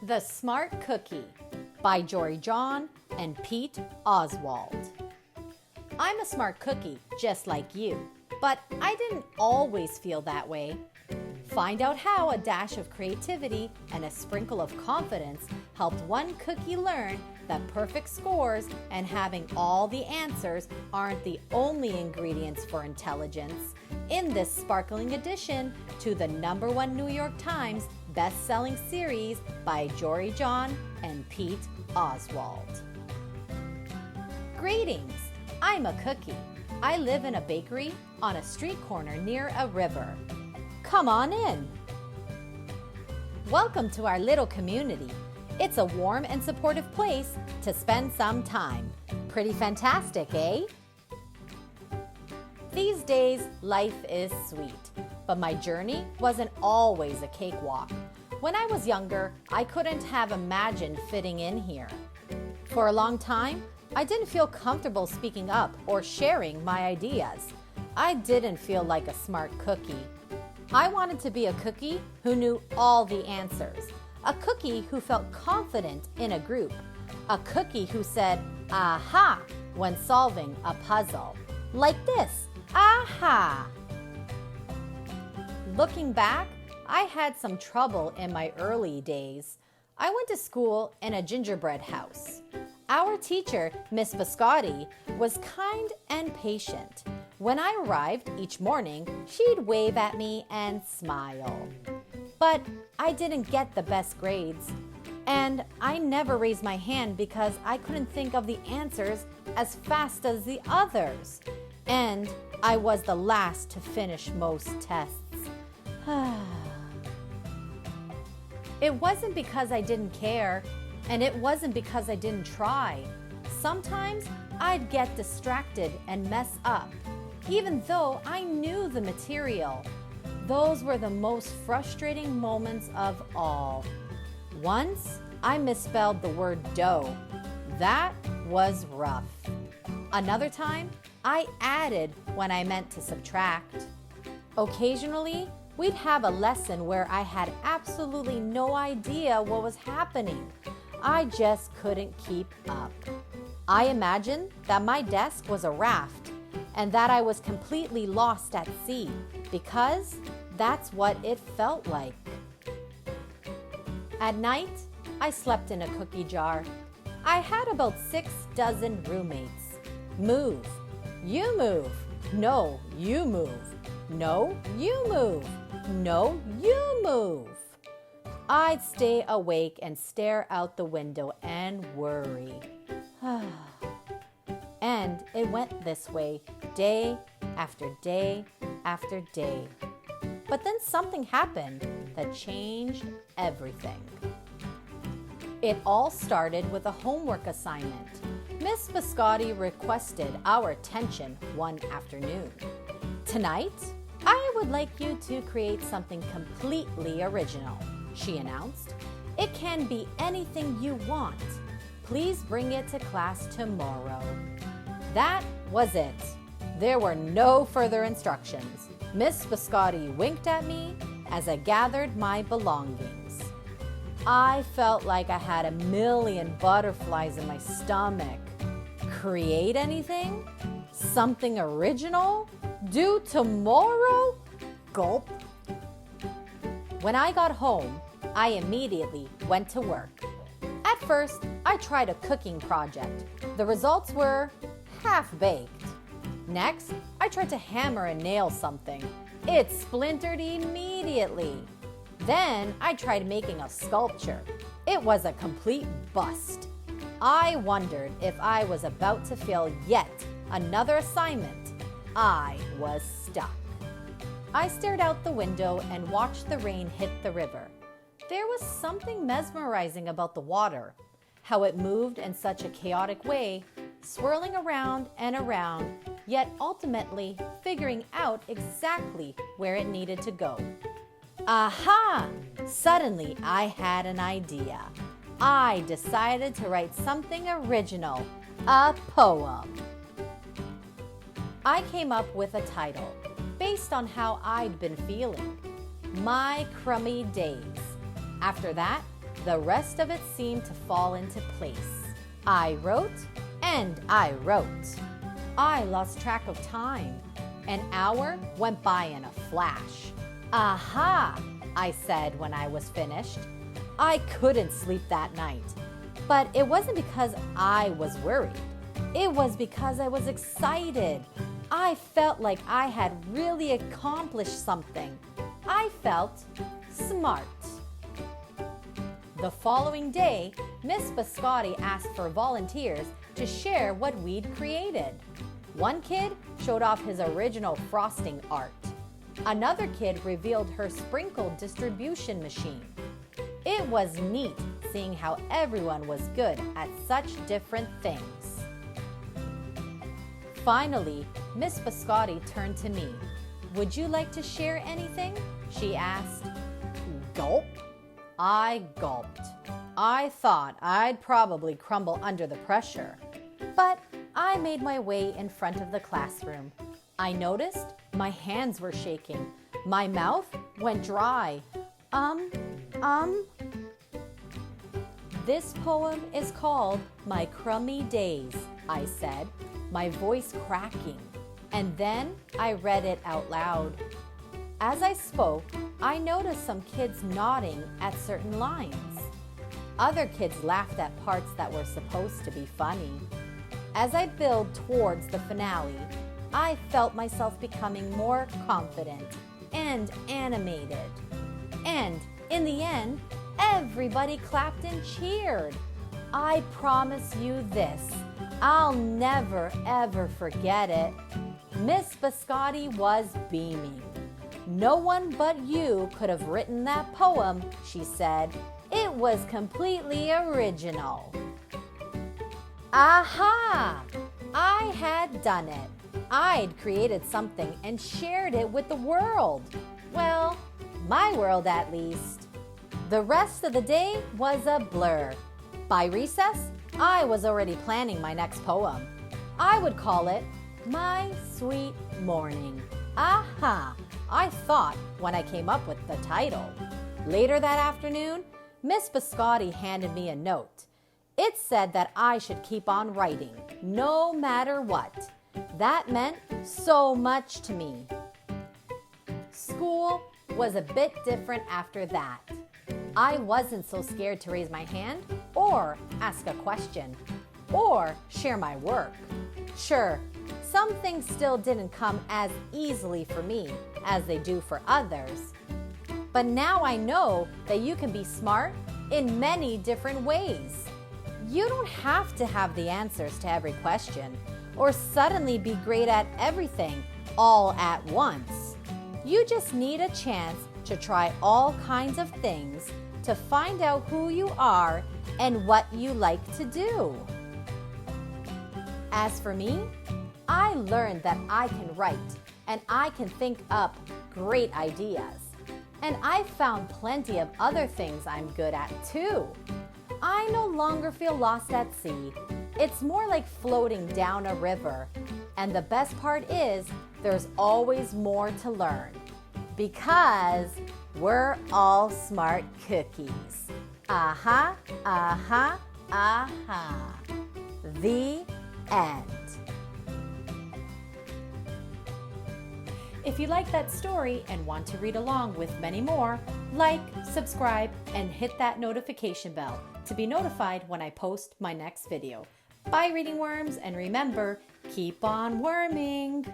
The Smart Cookie by Jory John and Pete Oswald. I'm a smart cookie, just like you, but I didn't always feel that way. Find out how a dash of creativity and a sprinkle of confidence helped one cookie learn that perfect scores and having all the answers aren't the only ingredients for intelligence in this sparkling addition to the #1 New York Times best-selling series by Jory John and Pete Oswald. Greetings! I'm a cookie. I live in a bakery on a street corner near a river. Come on in. Welcome to our little community. It's a warm and supportive place to spend some time. Pretty fantastic, eh? These days, life is sweet, but my journey wasn't always a cakewalk. When I was younger, I couldn't have imagined fitting in here. For a long time, I didn't feel comfortable speaking up or sharing my ideas. I didn't feel like a smart cookie. I wanted to be a cookie who knew all the answers, a cookie who felt confident in a group, a cookie who said, "Aha," when solving a puzzle. Like this, aha! Looking back, I had some trouble in my early days. I went to school in a gingerbread house. Our teacher, Miss Biscotti, was kind and patient. When I arrived each morning, she'd wave at me and smile. But I didn't get the best grades. And I never raised my hand because I couldn't think of the answers as fast as the others. And I was the last to finish most tests. It wasn't because I didn't care, and it wasn't because I didn't try. Sometimes I'd get distracted and mess up, even though I knew the material. Those were the most frustrating moments of all. Once, I misspelled the word dough. That was rough. Another time, I added when I meant to subtract. Occasionally, we'd have a lesson where I had absolutely no idea what was happening. I just couldn't keep up. I imagined that my desk was a raft and that I was completely lost at sea because that's what it felt like. At night, I slept in a cookie jar. I had about 6 dozen roommates. Move. You move. No, you move. No, you move. No, you move. I'd stay awake and stare out the window and worry. And it went this way day after day after day. But then something happened that changed everything. It all started with a homework assignment. Miss Biscotti requested our attention one afternoon. Tonight, I would like you to create something completely original, she announced. It can be anything you want. Please bring it to class tomorrow. That was it. There were no further instructions. Miss Biscotti winked at me as I gathered my belongings. I felt like I had 1,000,000 butterflies in my stomach. Create anything? Something original? Due tomorrow? Gulp. When I got home, I immediately went to work. At first, I tried a cooking project. The results were half-baked. Next, I tried to hammer and nail something. It splintered immediately. Then, I tried making a sculpture. It was a complete bust. I wondered if I was about to fail yet another assignment. I was stuck. I stared out the window and watched the rain hit the river. There was something mesmerizing about the water, how it moved in such a chaotic way, swirling around and around, yet ultimately figuring out exactly where it needed to go. Aha! Suddenly, I had an idea. I decided to write something original, a poem. I came up with a title based on how I'd been feeling. My Crummy Days. After that, The rest of it seemed to fall into place. I wrote and I wrote. I lost track of time. An hour went by in a flash. Aha, I said when I was finished. I couldn't sleep that night. But it wasn't because I was worried. It was because I was excited. I felt like I had really accomplished something. I felt smart. The following day, Miss Biscotti asked for volunteers to share what we'd created. One kid showed off his original frosting art. Another kid revealed her sprinkle distribution machine. It was neat seeing how everyone was good at such different things. Finally, Miss Biscotti turned to me. "Would you like to share anything?" she asked. Gulp. I gulped. I thought I'd probably crumble under the pressure. But I made my way in front of the classroom. I noticed my hands were shaking. My mouth went dry. This poem is called My Crummy Days, I said, my voice cracking. And then I read it out loud. As I spoke, I noticed some kids nodding at certain lines. Other kids laughed at parts that were supposed to be funny. As I build towards the finale, I felt myself becoming more confident and animated. And in the end, everybody clapped and cheered. I promise you this, I'll never ever forget it. Miss Biscotti was beaming. "No one but you could have written that poem," she said. "It was completely original." Aha! I had done it. I'd created something and shared it with the world. Well, my world at least. The rest of the day was a blur. By recess, I was already planning my next poem. I would call it My Sweet Morning. Aha! I thought when I came up with the title. Later that afternoon, Miss Biscotti handed me a note. It said that I should keep on writing, no matter what. That meant so much to me. School was a bit different after that. I wasn't so scared to raise my hand or ask a question or share my work. Sure, some things still didn't come as easily for me as they do for others. But now I know that you can be smart in many different ways. You don't have to have the answers to every question or suddenly be great at everything all at once. You just need a chance to try all kinds of things to find out who you are and what you like to do. As for me, I learned that I can write and I can think up great ideas. And I found plenty of other things I'm good at too. I no longer feel lost at sea. It's more like floating down a river. And the best part is there's always more to learn. Because we're all smart cookies. Aha, aha, aha. The end. If you like that story and want to read along with many more, like, subscribe, and hit that notification bell to be notified when I post my next video. Bye, reading worms, and remember, keep on worming.